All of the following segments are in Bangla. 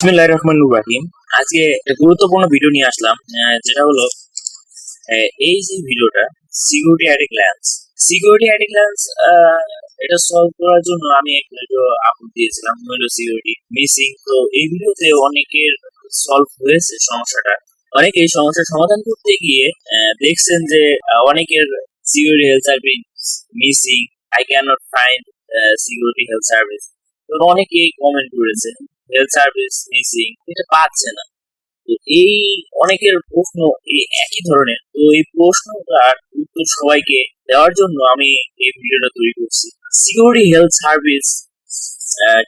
বিসমিল্লাহির রহমানির রহিম। আজকে একটা গুরুত্বপূর্ণ ভিডিও নিয়ে আসলাম, যেটা হলো এই যে ভিডিওটা security at a glance. Security at a glance এটা সলভ করার জন্য আমি একটা ভিডিও আপলোড দিয়েছিলাম, হলো সিকিউরিটি মিসিং। তো এই ভিডিওতে অনেকের সলভ হয়েছে সমস্যাটা। অনেকে এই সমস্যার সমাধান করতে গিয়ে দেখছেন যে অনেকের security health service missing, I can not find security health service. তো অনেকেই কমেন্ট করেছে হেলথ সার্ভিস মিসিং, এটা পাচ্ছে না। তো এই অনেকের প্রশ্ন এই একই ধরনের। তো এই প্রশ্নটার উত্তর সবাইকে দেওয়ার জন্য আমি এই ভিডিওটা তৈরি করছি। সিকিউরিটি হেলথ সার্ভিস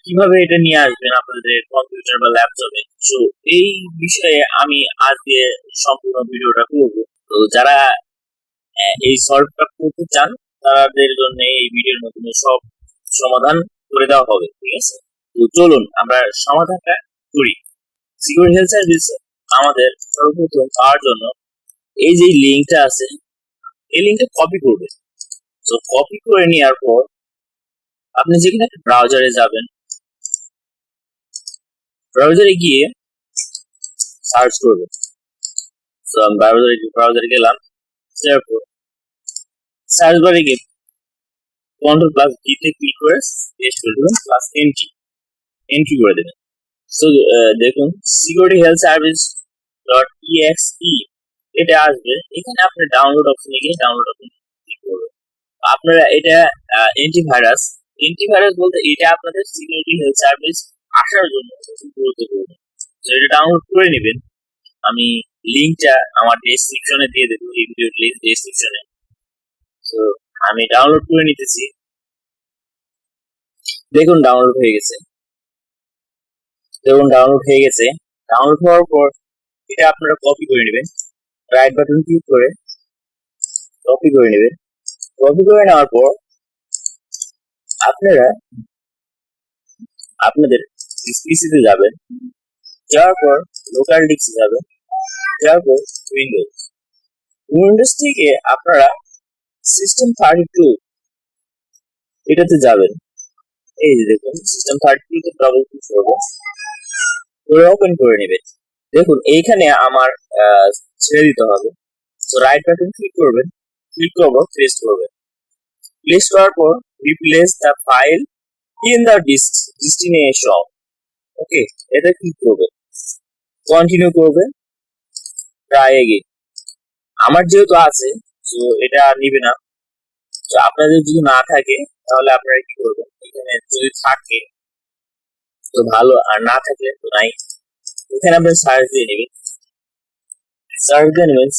কিভাবে এটা নিয়ে আসবেন আপনাদের কম্পিউটার বা ল্যাপটপে, তো এই বিষয়ে আমি আজকে সম্পূর্ণ ভিডিওটা করব। তো যারা এই সলভটা করতে চান তাদের জন্য এই ভিডিওর মাধ্যমে সব সমাধান করে দেওয়া হবে, ঠিক আছে? তো চলুন আমরা সমাধানটা করি। সিকিউরিটি হেলথ সার্ভিস আমাদের সর্বপ্রথম পাওয়ার জন্য এই যে লিঙ্কটা আছে, এই লিঙ্কটা কপি করবে। তো কপি করে নেওয়ার পর আপনি যেখানে একটা ব্রাউজারে যাবেন, ব্রাউজারে গিয়ে সার্চ করবেন। তো আমি ব্রাউজারে গেলাম, তারপর সার্চ বারে গিয়ে কন্ট্রোল প্লাস ডি তে ক্লিক করে পেস্ট করে দেবেন, প্লাস এন্ট্রি করে দেবেন। তো দেখুন সিকিউরিটি হেলথ সার্ভিস .exe এটা আসবে। এখানে আপনি ডাউনলোড অপশনে গিয়ে ডাউনলোড অপশনে ক্লিক করবেন। আপনারা এটা এন্টিভাইরাস বলতে এটা আপনাদের সিকিউরিটি হেলথ সার্ভিস আসার জন্য গুরুত্বপূর্ণ। তো এটা ডাউনলোড করে নেবেন। আমি লিঙ্কটা আমার ডেসক্রিপশনে দিয়ে দেবো, এই ভিডিওর লিঙ্ক ডেসক্রিপশনে। তো আমি ডাউনলোড করে নিতেছি। দেখুন ডাউনলোড হয়ে গেছে। ডাউনলোড হওয়ার পর এটা আপনারা কপি করে নেবেন। রাইট বাটন ক্লিক করে কপি করে নেবেন। কপি করে নেওয়ার পর আপনারা আপনাদের পিসিতে যাবেন, যাওয়ার পর লোকাল ডিস্কে যাবেন, যাওয়ার পর উইন্ডোজ থেকে আপনারা সিস্টেম 32 এটাতে যাবেন। এই যে দেখুন সিস্টেম 32 তে ডবল ক্লিক করবেন, করে ওপেন করে নেবেন। দেখুন এইখানে আমার ছেড়ে দিতে হবে। তো রাইট বাটন ক্লিক করবেন, ক্লিক করব পেস্ট করবেন। পেস্ট করার পর replace the file in the destination, okay, এটা ক্লিক করবেন, কন্টিনিউ করবেন, ট্রাই এগেইন। আমার যেহেতু আছে তো এটা নিবে না। তো আপনাদের যদি না থাকে তাহলে আপনারা কি করবেন, এখানে যদি থাকে তো ভালো, আর না থাকলে তো নাই। এখানে আপনার সার্চ দিয়ে নেবেন,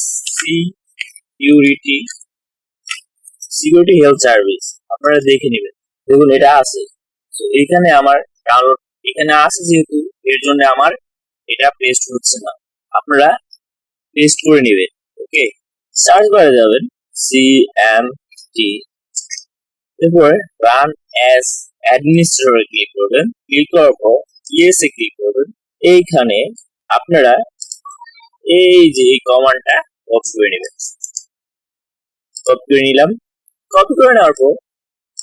সিকিউরিটি হেলথ সার্ভিস, আপনারা দেখে নেবেন। দেখুন এটা আছে। তো এখানে আমার ডাউনলোড এখানে আছে যেহেতু, এর জন্য আমার এটা পেস্ট হচ্ছে না। আপনারা পেস্ট করে নেবেন, ওকে। সার্চ বারে যাবেন CMD, এরপর রান অ্যাজ অ্যাডমিনিস্ট্রেটর ক্লিক করবেন। ক্লিক করার পর ইয়েস এ ক্লিক করবেন। এইখানে আপনারা এই যে এই কমান্ডটা কপি করে নেবেন। কপি করে নিলাম। কপি করে নেওয়ার পর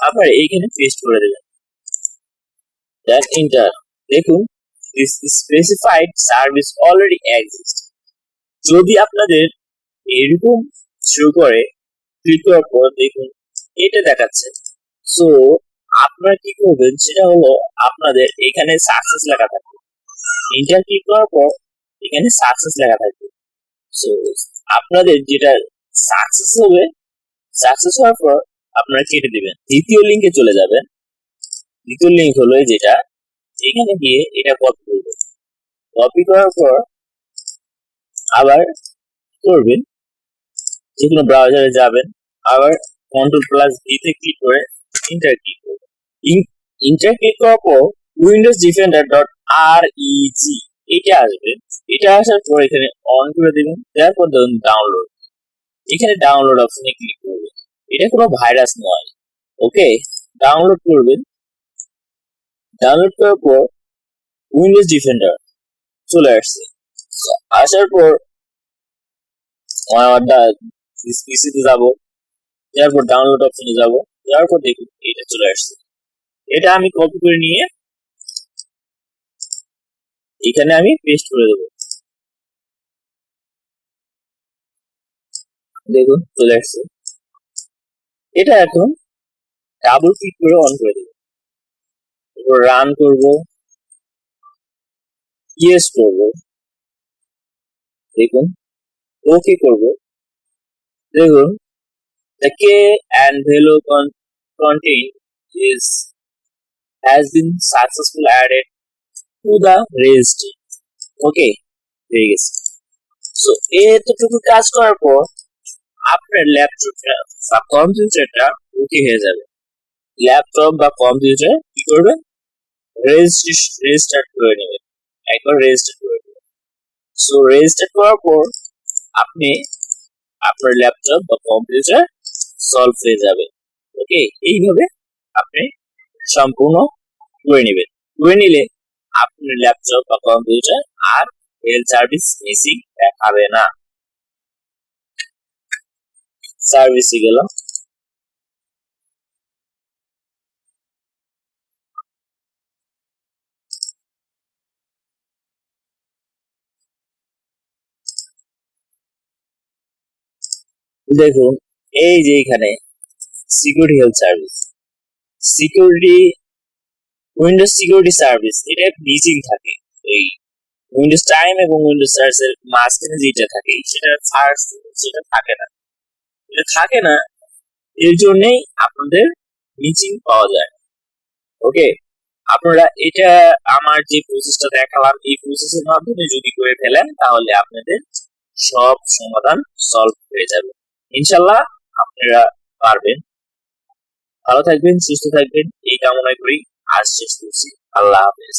আপনারা এইখানে পেস্ট করে দেবেন, দেন এন্টার। দেখুন this specified service already exist. যদি আপনাদের এরকম শো করে, ক্লিক করার পর দেখুন এটা দেখাচ্ছে। সো আপনারা কি করবেন সেটা হলো আপনাদের এখানে সাকসেস লেখা থাকবে। এন্টার ক্লিক করার পর এখানে সাকসেস লেখা থাকবে। সো আপনাদের যেটা সাকসেস হবে, সাকসেস হওয়ার পর আপনারা কেটে দিবেন, দ্বিতীয় লিঙ্কে চলে যাবেন। দ্বিতীয় লিঙ্ক হলো যেটা, এখানে গিয়ে এটা কপি করবেন। কপি করার পর আবার করবেন, যে কোনো ব্রাউজারে যাবেন, আবার কন্ট্রোল প্লাস ডি তে ক্লিক করে ইন্টার ক্লিক করবেন। ইন্টার ক্লিক করার পর উইন্ডোজ ডিফেন্ডার .reg এটা আসবে। এটা আসার পর এখানে অন করে দিবেন, তারপর ধরুন ডাউনলোড, এখানে ডাউনলোড অপশনে ক্লিক করবেন। এটা কোনো ভাইরাস নয়, ওকে। ডাউনলোড করবেন। ডাউনলোড করার পর উইন্ডোজ ডিফেন্ডার চলে আসছে। আসার পর পিসিতে যাবো, তারপর ডাউনলোড অপশনে যাবো, যাওয়ার পর দেখুন এটা চলে আসছে। এটা আমি কপি করে নিয়ে এখানে আমি পেস্ট করে দেবো। দেখুন চলে আসছে। এটা এখন ডাবল ক্লিক করে অন করে দেবো। এরপর রান করব, ইয়েস করব, দেখুন ওকে করব। দেখুন the key and value content is has been successfully added to the registry. ওকে, হয়ে গেছে। সো এতটুকু কাজ করার পর আপনার ল্যাপটপটা বা কম্পিউটারটা ওকে হয়ে যাবে। ল্যাপটপ বা কম্পিউটার কি করবেন, রেজিস্টার করে নেবেন, একবার রেজিস্টার করে নেবেন। সো রেজিস্টার করার পর আপনি আপনার ল্যাপটপ বা কম্পিউটার সলভ হয়ে যাবে। ওকে, এইভাবে আপনি সম্পূর্ণ করে নেবেন। করে নিলে আপনার ল্যাপটপ বা কম্পিউটার আর হেলথ সার্ভিস মিসিং দেখাবে না। সার্ভিসে গেলাম, দেখুন এই যে এখানে security health service, security Windows security service এটা মিসিং থাকে। এই উইন্ডোজ টাইম এবং উইন্ডোজ সার্ভিসের মাঝখানে যেটা থাকে সেটা ফার্স্ট সেটা থাকে না, এটা থাকে না। এর জন্যই আপনাদের মিসিং পাওয়া যায়। ওকে, আপনারা এটা আমার যে প্রসেসটা দেখালাম এই প্রসেসের মাধ্যমে যদি করে ফেলেন তাহলে আপনাদের সব সমাধান সলভ হয়ে যাবে ইনশাল্লাহ। আপনারা পারবেন। ভালো থাকবেন, সুস্থ থাকবেন এই কামনা করি আজ শেষ করছি। আল্লাহ হাফেজ।